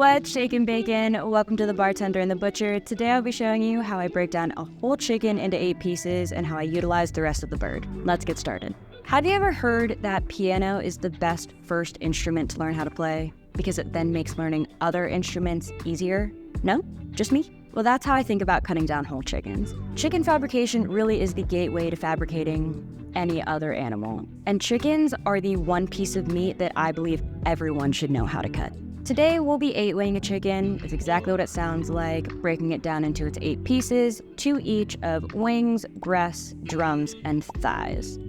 What's shaking bacon? Welcome to The Bartender and the Butcher. Today I'll be showing you how I break down a whole chicken into 8 pieces and how I utilize the rest of the bird. Let's get started. Have you ever heard that piano is the best first instrument to learn how to play because it then makes learning other instruments easier? No? Just me? Well, that's how I think about cutting down whole chickens. Chicken fabrication really is the gateway to fabricating any other animal. And chickens are the one piece of meat that I believe everyone should know how to cut. Today, we'll be 8-weighing a chicken. It's exactly what it sounds like, breaking it down into its 8 pieces, 2 each of wings, breasts, drums, and thighs.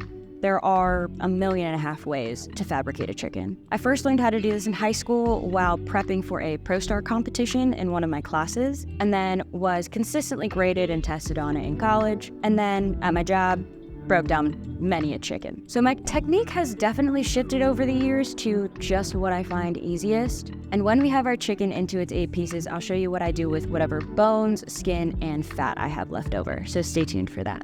There are 1.5 million ways to fabricate a chicken. I first learned how to do this in high school while prepping for a ProStar competition in one of my classes, and then was consistently graded and tested on it in college, and then at my job, broke down many a chicken. So my technique has definitely shifted over the years to just what I find easiest. And when we have our chicken into its 8 pieces, I'll show you what I do with whatever bones, skin, and fat I have left over. So stay tuned for that.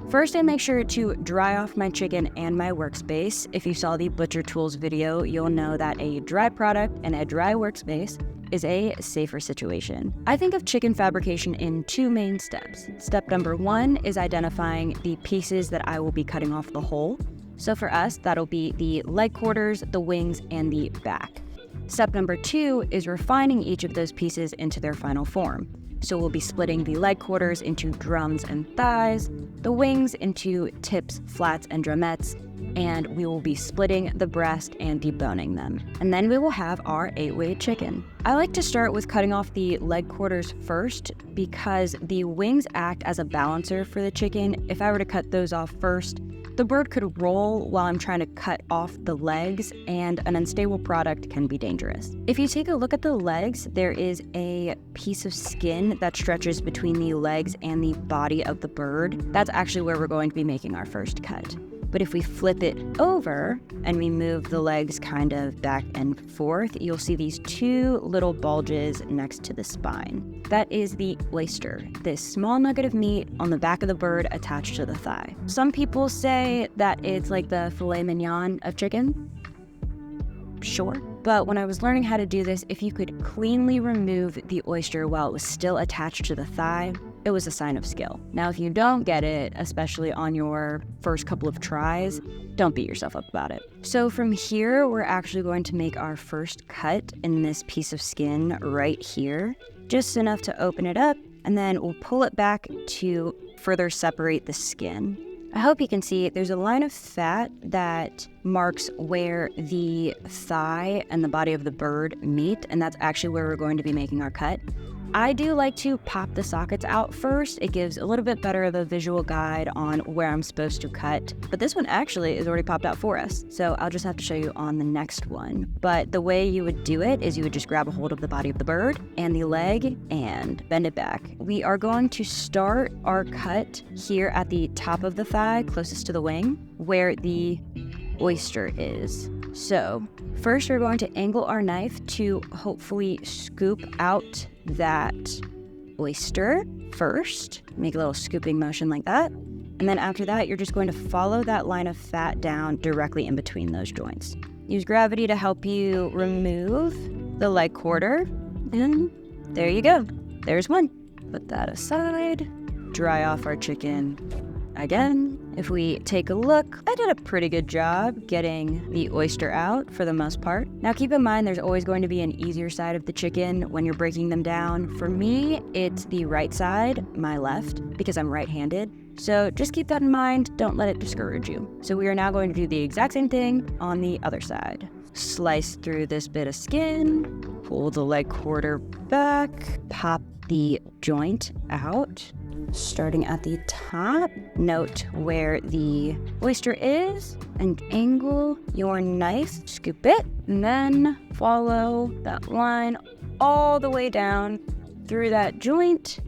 First, I make sure to dry off my chicken and my workspace. If you saw the Butchery Tools video, you'll know that a dry product and a dry workspace is a safer situation. I think of chicken fabrication in 2 main steps. Step number 1 is identifying the pieces that I will be cutting off the whole. So for us, that'll be the leg quarters, the wings, and the back. Step number 2 is refining each of those pieces into their final form. So we'll be splitting the leg quarters into drums and thighs, the wings into tips, flats, and drumettes, and we will be splitting the breast and deboning them. And then we will have our 8-weight chicken. I like to start with cutting off the leg quarters first because the wings act as a balancer for the chicken. If I were to cut those off first, the bird could roll while I'm trying to cut off the legs, and an unstable product can be dangerous. If you take a look at the legs, there is a piece of skin that stretches between the legs and the body of the bird. That's actually where we're going to be making our first cut. But if we flip it over and we move the legs kind of back and forth, you'll see these 2 little bulges next to the spine. That is the oyster, this small nugget of meat on the back of the bird attached to the thigh. Some people say that it's like the filet mignon of chicken. Sure. But when I was learning how to do this, if you could cleanly remove the oyster while it was still attached to the thigh, it was a sign of skill. Now, if you don't get it, especially on your first couple of tries, don't beat yourself up about it. So from here, we're actually going to make our first cut in this piece of skin right here, just enough to open it up, and then we'll pull it back to further separate the skin. I hope you can see there's a line of fat that marks where the thigh and the body of the bird meet, and that's actually where we're going to be making our cut. I do like to pop the sockets out first. It gives a little bit better of a visual guide on where I'm supposed to cut, but this one actually is already popped out for us, so I'll just have to show you on the next one. But the way you would do it is you would just grab a hold of the body of the bird and the leg and bend it back. We are going to start our cut here at the top of the thigh, closest to the wing, where the oyster is. So first we're going to angle our knife to hopefully scoop out that oyster first. Make a little scooping motion like that. And then after that, you're just going to follow that line of fat down directly in between those joints. Use gravity to help you remove the leg quarter. And there you go. There's one. Put that aside. Dry off our chicken. Again, if we take a look, I did a pretty good job getting the oyster out for the most part. Now keep in mind there's always going to be an easier side of the chicken when you're breaking them down. For me, it's the right side, my left, because I'm right-handed. So just keep that in mind, don't let it discourage you. So we are now going to do the exact same thing on the other side. Slice through this bit of skin, pull the leg quarter back, pop the joint out. Starting at the top, note where the oyster is and angle your knife, scoop it, and then follow that line all the way down through that joint.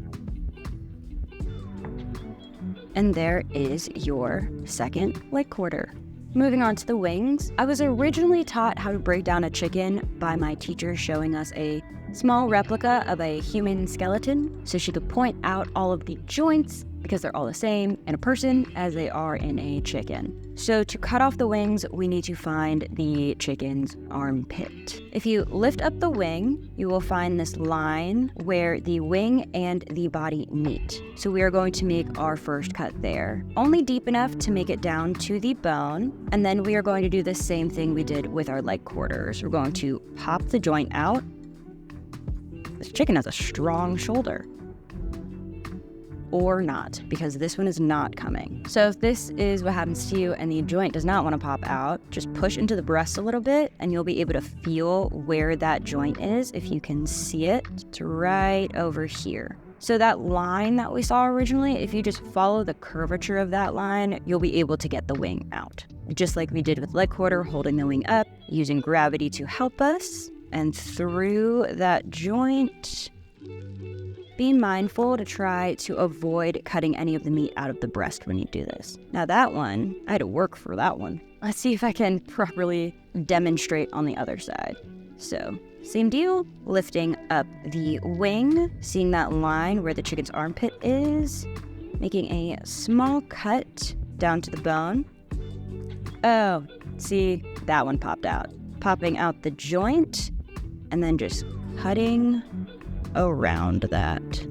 And there is your second leg quarter. Moving on to the wings, I was originally taught how to break down a chicken by my teacher showing us a small replica of a human skeleton, so she could point out all of the joints because they're all the same in a person as they are in a chicken. So to cut off the wings, we need to find the chicken's armpit. If you lift up the wing, you will find this line where the wing and the body meet. So we are going to make our first cut there, only deep enough to make it down to the bone. And then we are going to do the same thing we did with our leg quarters. We're going to pop the joint out. This chicken has a strong shoulder. Or not, because this one is not coming. So if this is what happens to you and the joint does not want to pop out, just push into the breast a little bit and you'll be able to feel where that joint is. If you can see it, it's right over here. So that line that we saw originally, if you just follow the curvature of that line, you'll be able to get the wing out. Just like we did with leg quarter, holding the wing up, using gravity to help us, and through that joint. Be mindful to try to avoid cutting any of the meat out of the breast when you do this. Now that one, I had to work for that one. Let's see if I can properly demonstrate on the other side. So, same deal, lifting up the wing, seeing that line where the chicken's armpit is, making a small cut down to the bone. Oh, see, that one popped out. Popping out the joint, and then just cutting around that.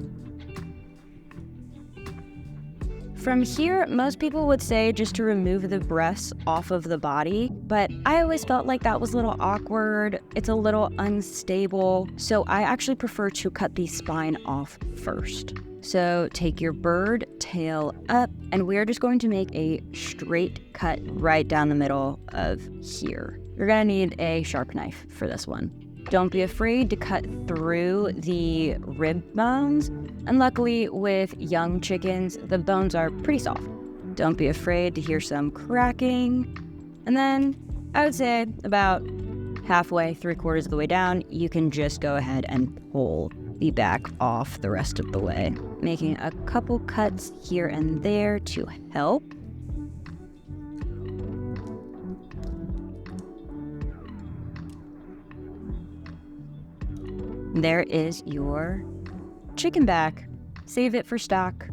From here, most people would say just to remove the breasts off of the body, but I always felt like that was a little awkward. It's a little unstable, so I actually prefer to cut the spine off first. So take your bird tail up, and we're just going to make a straight cut right down the middle of here. You're gonna need a sharp knife for this one. Don't be afraid to cut through the rib bones. And luckily with young chickens, the bones are pretty soft. Don't be afraid to hear some cracking. And then I would say about halfway, 3/4 of the way down, you can just go ahead and pull the back off the rest of the way. Making a couple cuts here and there to help. There is your chicken back. Save it for stock.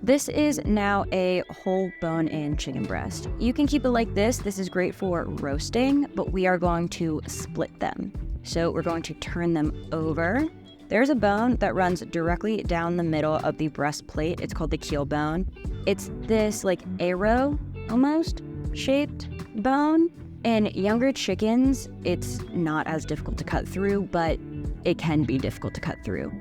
This is now a whole bone-in chicken breast. You can keep it like this. This is great for roasting, but we are going to split them. So we're going to turn them over. There's a bone that runs directly down the middle of the breastplate. It's called the keel bone. It's this like arrow almost shaped bone. In younger chickens, it's not as difficult to cut through, but it can be difficult to cut through.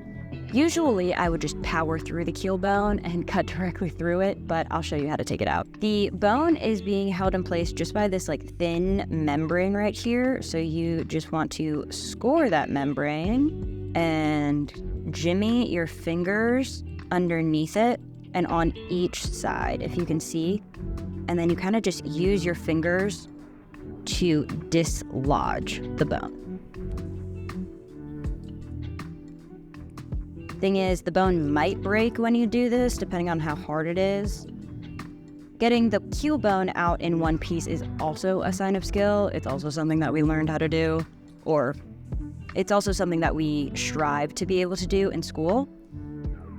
Usually, I would just power through the keel bone and cut directly through it, but I'll show you how to take it out. The bone is being held in place just by this like thin membrane right here. So you just want to score that membrane and jimmy your fingers underneath it and on each side, if you can see. And then you kind of just use your fingers to dislodge the bone. Thing is, the bone might break when you do this, depending on how hard it is. Getting the keel bone out in one piece is also a sign of skill. It's also something that we learned how to do, or it's also something that we strive to be able to do in school.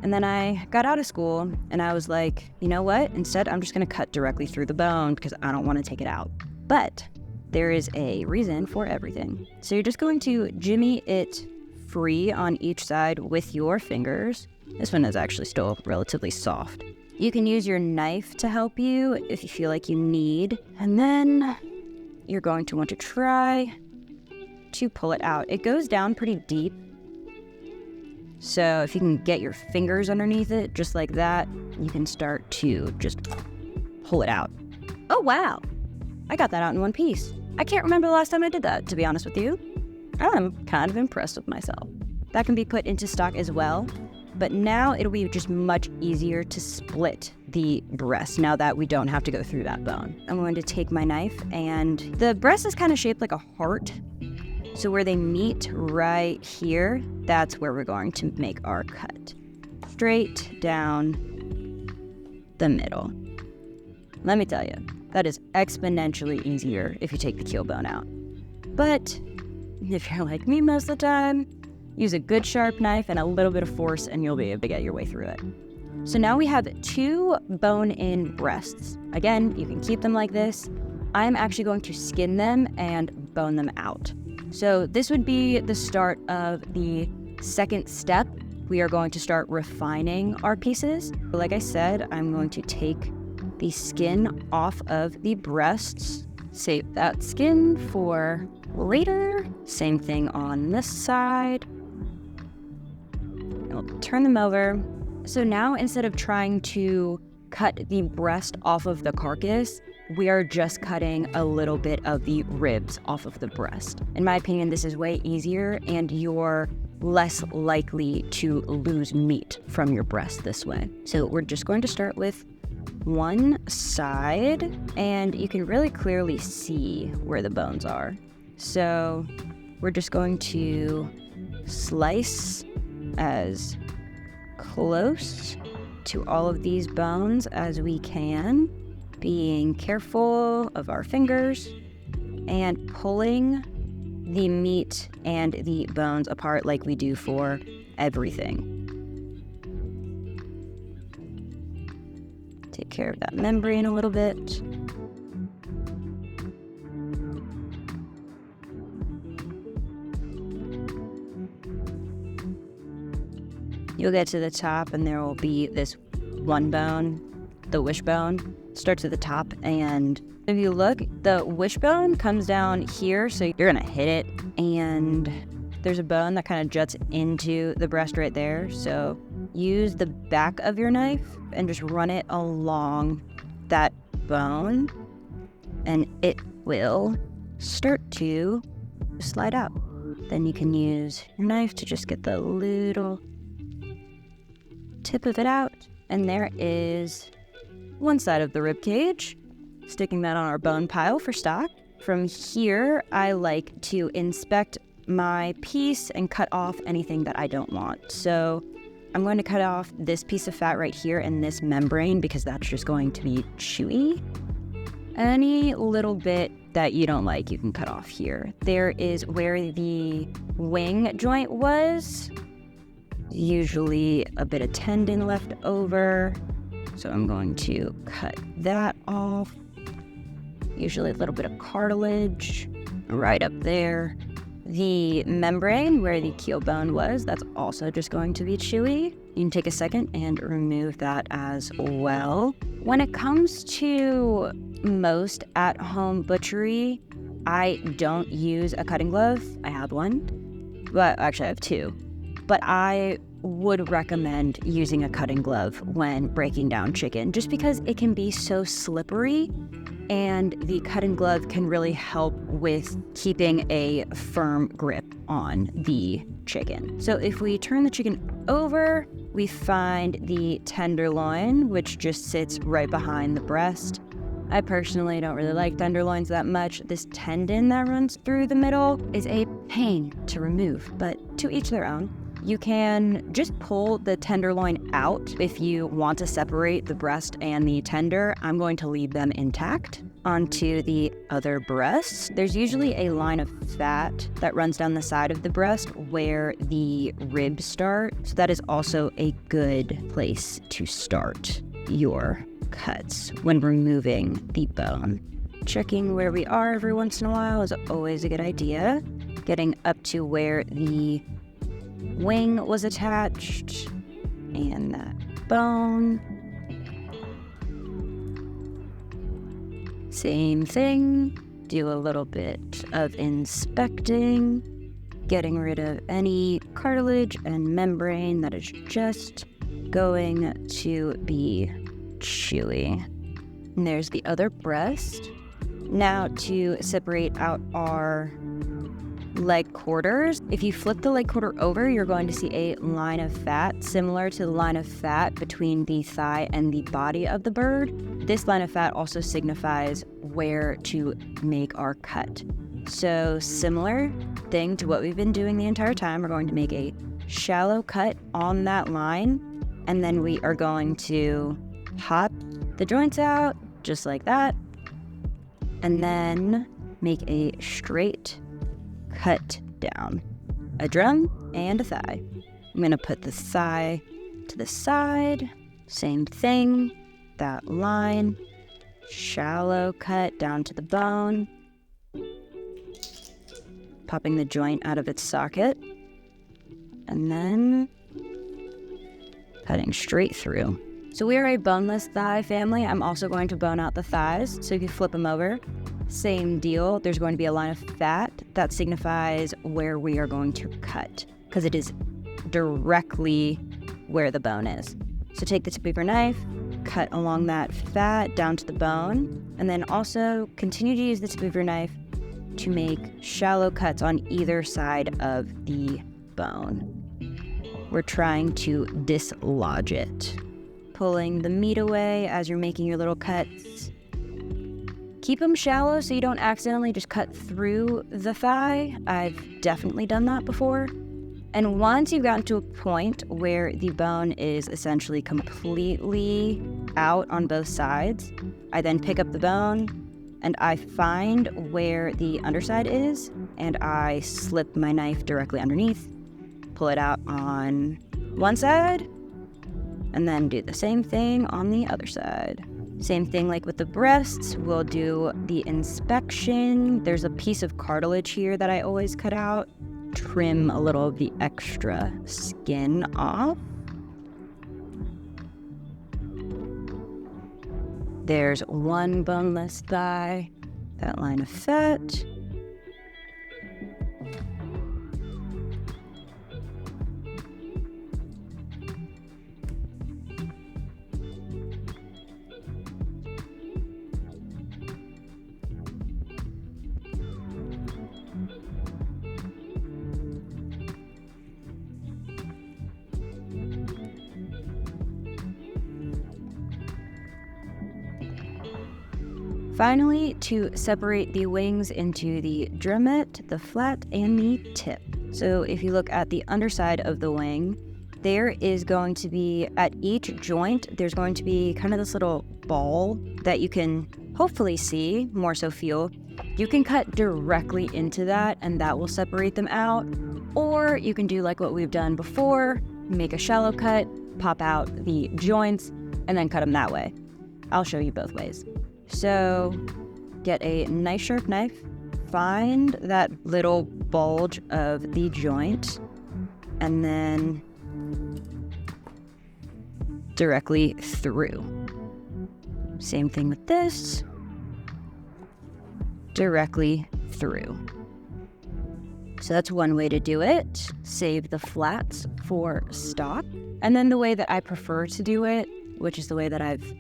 And then I got out of school and I was like, you know what? Instead, I'm just gonna cut directly through the bone because I don't want to take it out. But there is a reason for everything. So you're just going to jimmy it free on each side with your fingers. This one is actually still relatively soft. You can use your knife to help you if you feel like you need. And then you're going to want to try to pull it out. It goes down pretty deep. So if you can get your fingers underneath it, just like that, you can start to just pull it out. Oh, wow. I got that out in one piece. I can't remember the last time I did that, to be honest with you. I'm kind of impressed with myself. That can be put into stock as well, but now it'll be just much easier to split the breast now that we don't have to go through that bone. I'm going to take my knife, and the breast is kind of shaped like a heart. So where they meet right here, that's where we're going to make our cut. Straight down the middle. Let me tell you, that is exponentially easier if you take the keel bone out. But if you're like me most of the time, Use a good sharp knife and a little bit of force and you'll be able to get your way through it. So now we have 2 bone-in breasts. Again, you can keep them like this. I'm actually going to skin them and bone them out. So this would be the start of the second step. We are going to start refining our pieces. Like I said, I'm going to take the skin off of the breasts, save that skin for later. Same thing on this side. I'll turn them over. So now instead of trying to cut the breast off of the carcass, we are just cutting a little bit of the ribs off of the breast. In my opinion, this is way easier and you're less likely to lose meat from your breast this way. So we're just going to start with one side, and you can really clearly see where the bones are. So we're just going to slice as close to all of these bones as we can, being careful of our fingers and pulling the meat and the bones apart like we do for everything. Take care of that membrane a little bit. You'll get to the top and there will be this one bone, the wishbone, starts at the top, and if you look, the wishbone comes down here, so you're gonna hit it, and there's a bone that kind of juts into the breast right there. So use the back of your knife and just run it along that bone, and it will start to slide out. Then you can use your knife to just get the little tip of it out, and there is one side of the rib cage. Sticking that on our bone pile for stock. From here, I like to inspect my piece and cut off anything that I don't want. So I'm going to cut off this piece of fat right here and this membrane because that's just going to be chewy. Any little bit that you don't like, you can cut off here. There is where the wing joint was. Usually a bit of tendon left over. So I'm going to cut that off. Usually a little bit of cartilage right up there. The membrane where the keel bone was, that's also just going to be chewy. You can take a second and remove that as well. When it comes to most at-home butchery, I don't use a cutting glove. I have one, but actually I have 2. But I would recommend using a cutting glove when breaking down chicken, just because it can be so slippery, and the cutting glove can really help with keeping a firm grip on the chicken. So if we turn the chicken over, we find the tenderloin, which just sits right behind the breast. I personally don't really like tenderloins that much. This tendon that runs through the middle is a pain to remove, but to each their own. You can just pull the tenderloin out if you want to separate the breast and the tender. I'm going to leave them intact. Onto the other breasts. There's usually a line of fat that runs down the side of the breast where the ribs start. So that is also a good place to start your cuts when removing the bone. Checking where we are every once in a while is always a good idea. Getting up to where the wing was attached and that bone. Same thing, do a little bit of inspecting, getting rid of any cartilage and membrane that is just going to be chewy. And there's the other breast. Now to separate out our leg quarters. If you flip the leg quarter over, you're going to see a line of fat similar to the line of fat between the thigh and the body of the bird. This line of fat also signifies where to make our cut. So similar thing to what we've been doing the entire time, we're going to make a shallow cut on that line, and then we are going to pop the joints out just like that, and then make a straight cut down. a drum and a thigh. I'm gonna put the thigh to the side, same thing, that line, shallow cut down to the bone, popping the joint out of its socket, and then cutting straight through. So we are a boneless thigh family. I'm also going to bone out the thighs, so you can flip them over. Same deal, there's going to be a line of fat that signifies where we are going to cut, because it is directly where the bone is. So take the tip of your knife, cut along that fat down to the bone, and then also continue to use the tip of your knife to make shallow cuts on either side of the bone. We're trying to dislodge it. Pulling the meat away as you're making your little cuts. Keep them shallow so you don't accidentally just cut through the thigh. I've definitely done that before. And once you've gotten to a point where the bone is essentially completely out on both sides, I then pick up the bone and I find where the underside is and I slip my knife directly underneath, pull it out on one side, and then do the same thing on the other side. Same thing like with the breasts, we'll do the inspection. There's a piece of cartilage here that I always cut out. Trim a little of the extra skin off. There's one boneless thigh, that line of fat. Finally, to separate the wings into the drumette, the flat, and the tip. So if you look at the underside of the wing, there is going to be, at each joint, there's going to be kind of this little ball that you can hopefully see, more so feel. You can cut directly into that and that will separate them out. Or you can do like what we've done before, make a shallow cut, pop out the joints, and then cut them that way. I'll show you both ways. So get a nice sharp knife, find that little bulge of the joint, and then directly through. Same thing with this, directly through. So that's one way to do it. Save the flats for stock. And then the way that I prefer to do it, which is the way that I've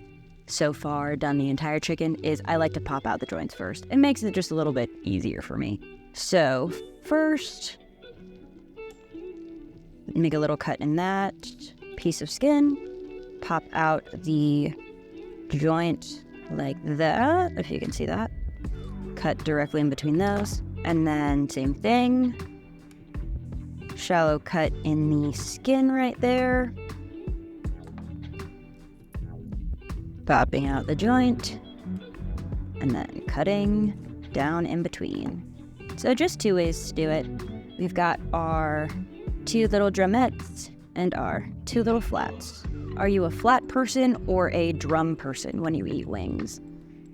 so far done the entire chicken, is I like to pop out the joints first. It makes it just a little bit easier for me. So first, make a little cut in that piece of skin, pop out the joint like that, if you can see that. Cut directly in between those. And then same thing, shallow cut in the skin right there. Popping out the joint, and then cutting down in between. So just two ways to do it. We've got our two little drumettes and our two little flats. Are you a flat person or a drum person when you eat wings?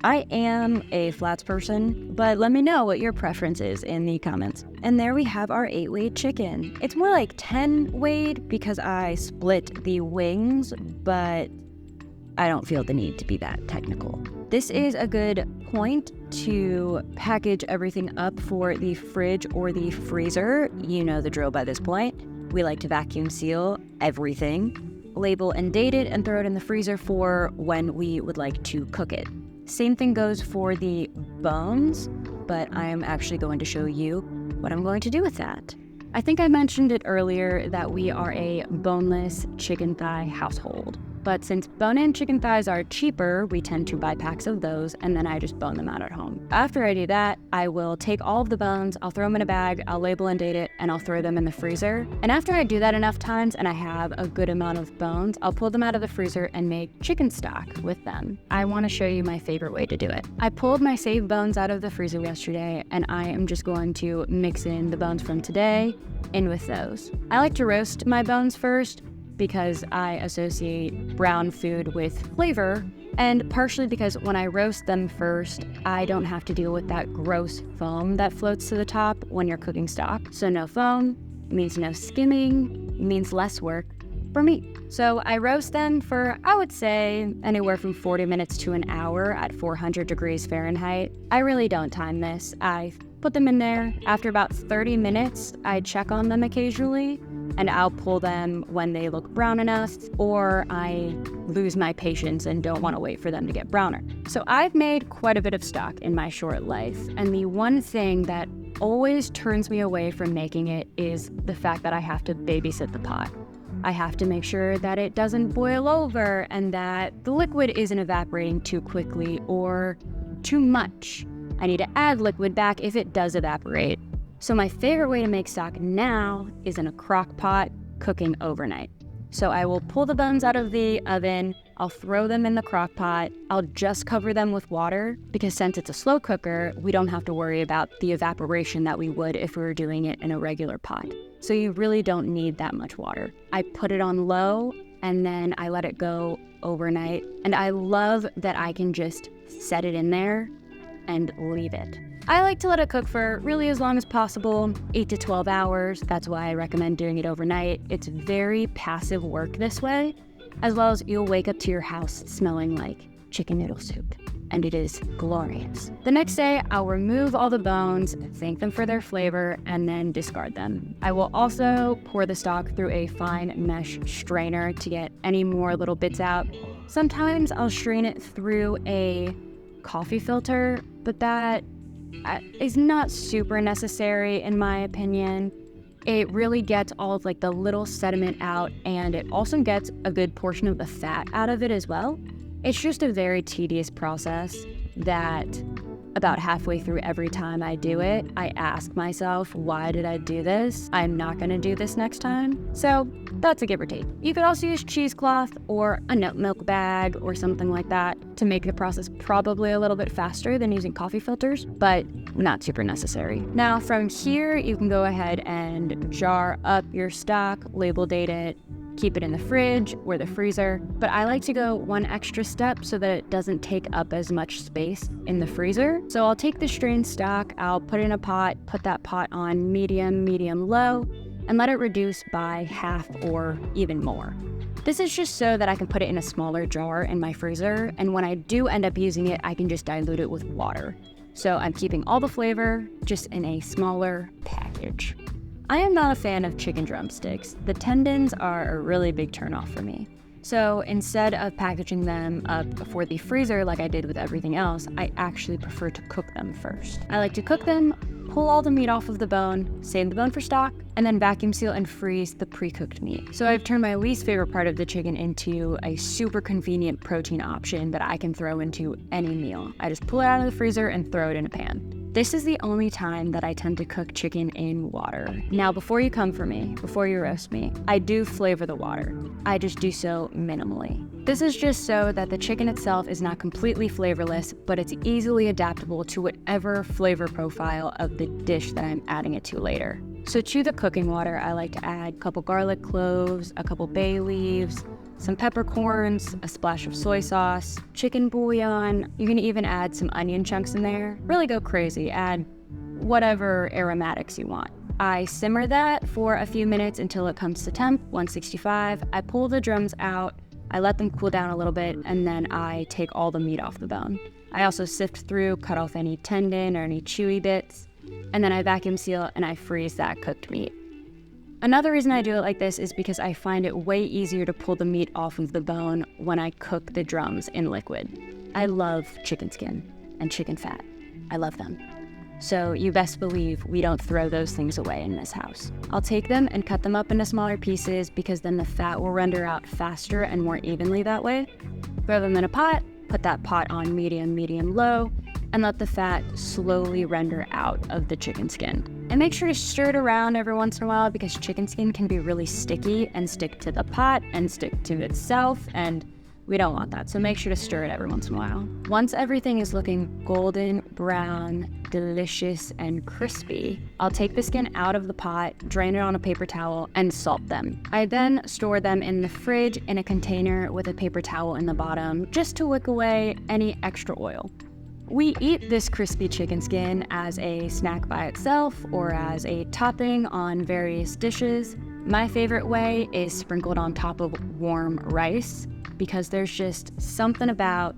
I am a flats person, but let me know what your preference is in the comments. And there we have our 8-weight chicken. It's more like 10-weight because I split the wings, but I don't feel the need to be that technical. This is a good point to package everything up for the fridge or the freezer. You know the drill by this point. We like to vacuum seal everything, label and date it, and throw it in the freezer for when we would like to cook it. Same thing goes for the bones, but I am actually going to show you what I'm going to do with that. I think I mentioned it earlier that we are a boneless chicken thigh household. But since bone-in chicken thighs are cheaper, we tend to buy packs of those, and then I just bone them out at home. After I do that, I will take all of the bones, I'll throw them in a bag, I'll label and date it, and I'll throw them in the freezer. And after I do that enough times and I have a good amount of bones, I'll pull them out of the freezer and make chicken stock with them. I want to show you my favorite way to do it. I pulled my saved bones out of the freezer yesterday, and I am just going to mix in the bones from today in with those. I like to roast my bones first because I associate brown food with flavor, and partially because when I roast them first, I don't have to deal with that gross foam that floats to the top when you're cooking stock. So no foam means no skimming, means less work for me. So I roast them for, I would say, anywhere from 40 minutes to an hour at 400 degrees Fahrenheit. I really don't time this. I put them in there. After about 30 minutes, I check on them occasionally, and I'll pull them when they look brown enough, or I lose my patience and don't want to wait for them to get browner. So I've made quite a bit of stock in my short life, and the one thing that always turns me away from making it is the fact that I have to babysit the pot. I have to make sure that it doesn't boil over and that the liquid isn't evaporating too quickly or too much. I need to add liquid back if it does evaporate. So my favorite way to make stock now is in a crock pot cooking overnight. So I will pull the bones out of the oven, I'll throw them in the crock pot, I'll just cover them with water because since it's a slow cooker, we don't have to worry about the evaporation that we would if we were doing it in a regular pot. So you really don't need that much water. I put it on low and then I let it go overnight. And I love that I can just set it in there and leave it. I like to let it cook for really as long as possible, 8 to 12 hours. That's why I recommend doing it overnight. It's very passive work this way, as well as you'll wake up to your house smelling like chicken noodle soup, and it is glorious. The next day, I'll remove all the bones, thank them for their flavor, and then discard them. I will also pour the stock through a fine mesh strainer to get any more little bits out. Sometimes I'll strain it through a coffee filter, but that is not super necessary in my opinion. It really gets all of like the little sediment out, and it also gets a good portion of the fat out of it as well. It's just a very tedious process that about halfway through every time I do it, I ask myself, why did I do this? I'm not going to do this next time. So that's a give or take. You could also use cheesecloth or a nut milk bag or something like that to make the process probably a little bit faster than using coffee filters, but not super necessary. Now from here, you can go ahead and jar up your stock, label date it, keep it in the fridge or the freezer, but I like to go one extra step so that it doesn't take up as much space in the freezer. So I'll take the strained stock, I'll put it in a pot, put that pot on medium, low, and let it reduce by half or even more. This is just so that I can put it in a smaller jar in my freezer, and when I do end up using it, I can just dilute it with water. So I'm keeping all the flavor, just in a smaller package. I am not a fan of chicken drumsticks. The tendons are a really big turnoff for me. So instead of packaging them up for the freezer like I did with everything else, I actually prefer to cook them first. I like to cook them, pull all the meat off of the bone, save the bone for stock, and then vacuum seal and freeze the pre-cooked meat. So I've turned my least favorite part of the chicken into a super convenient protein option that I can throw into any meal. I just pull it out of the freezer and throw it in a pan. This is the only time that I tend to cook chicken in water. Now, before you come for me, before you roast me, I do flavor the water. I just do so minimally. This is just so that the chicken itself is not completely flavorless, but it's easily adaptable to whatever flavor profile of the dish that I'm adding it to later. So to the cooking water, I like to add a couple garlic cloves, a couple bay leaves, some peppercorns, a splash of soy sauce, chicken bouillon. You can even add some onion chunks in there. Really go crazy, add whatever aromatics you want. I simmer that for a few minutes until it comes to temp, 165. I pull the drums out, I let them cool down a little bit, and then I take all the meat off the bone. I also sift through, cut off any tendon or any chewy bits, and then I vacuum seal and I freeze that cooked meat. Another reason I do it like this is because I find it way easier to pull the meat off of the bone when I cook the drums in liquid. I love chicken skin and chicken fat. I love them. So you best believe we don't throw those things away in this house. I'll take them and cut them up into smaller pieces because then the fat will render out faster and more evenly that way. Throw them in a pot, put that pot on medium, low, and let the fat slowly render out of the chicken skin. And make sure to stir it around every once in a while because chicken skin can be really sticky and stick to the pot and stick to itself, and we don't want that, so make sure to stir it every once in a while. Once everything is looking golden, brown, delicious, and crispy, I'll take the skin out of the pot, drain it on a paper towel, and salt them. I then store them in the fridge in a container with a paper towel in the bottom, just to wick away any extra oil. We eat this crispy chicken skin as a snack by itself or as a topping on various dishes. My favorite way is sprinkled on top of warm rice, because there's just something about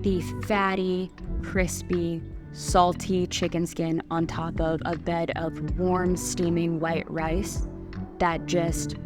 the fatty, crispy, salty chicken skin on top of a bed of warm, steaming white rice that just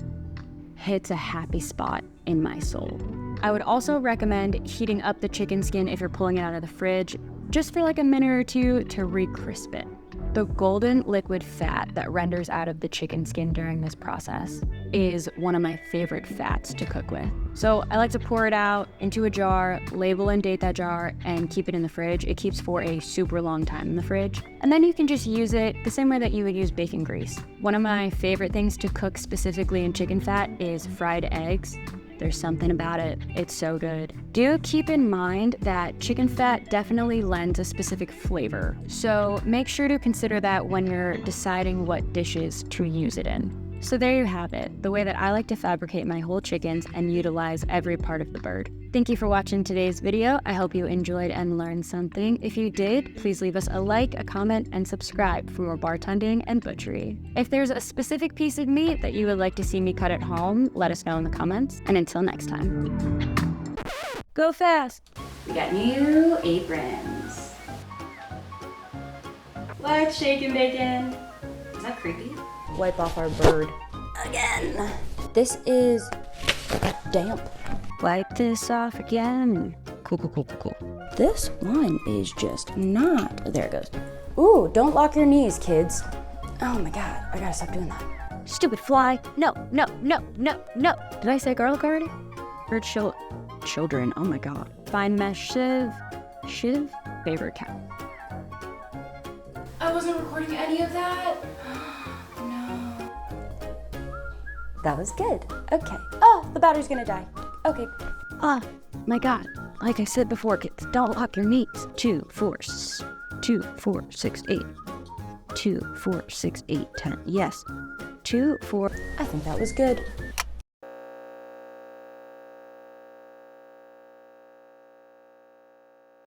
hits a happy spot in my soul. I would also recommend heating up the chicken skin if you're pulling it out of the fridge, just for like a minute or two to re-crisp it. The golden liquid fat that renders out of the chicken skin during this process is one of my favorite fats to cook with. So I like to pour it out into a jar, label and date that jar, and keep it in the fridge. It keeps for a super long time in the fridge. And then you can just use it the same way that you would use bacon grease. One of my favorite things to cook specifically in chicken fat is fried eggs. There's something about it, it's so good. Do keep in mind that chicken fat definitely lends a specific flavor, so make sure to consider that when you're deciding what dishes to use it in. So there you have it, the way that I like to fabricate my whole chickens and utilize every part of the bird. Thank you for watching today's video. I hope you enjoyed and learned something. If you did, please leave us a like, a comment, and subscribe for more bartending and butchery. If there's a specific piece of meat that you would like to see me cut at home, let us know in the comments. And until next time, go fast. We got new aprons. Like shaking bacon. Is that creepy? Wipe off our bird. Again. This is damp. Wipe this off again. Cool. This one is just not. There it goes. Ooh, don't lock your knees, kids. Oh my God, I gotta stop doing that. Stupid fly. No. Did I say garlic already? Or children, oh my God. Fine mesh Shiv, favorite cat. I wasn't recording any of that. No. That was good. Okay. Oh, the battery's gonna die. Okay. Oh my God. Like I said before, kids, don't lock your knees. 2, 4, 6, 8. 2, 4, 6, 8, 10. Yes. 2, 4. I think that was good.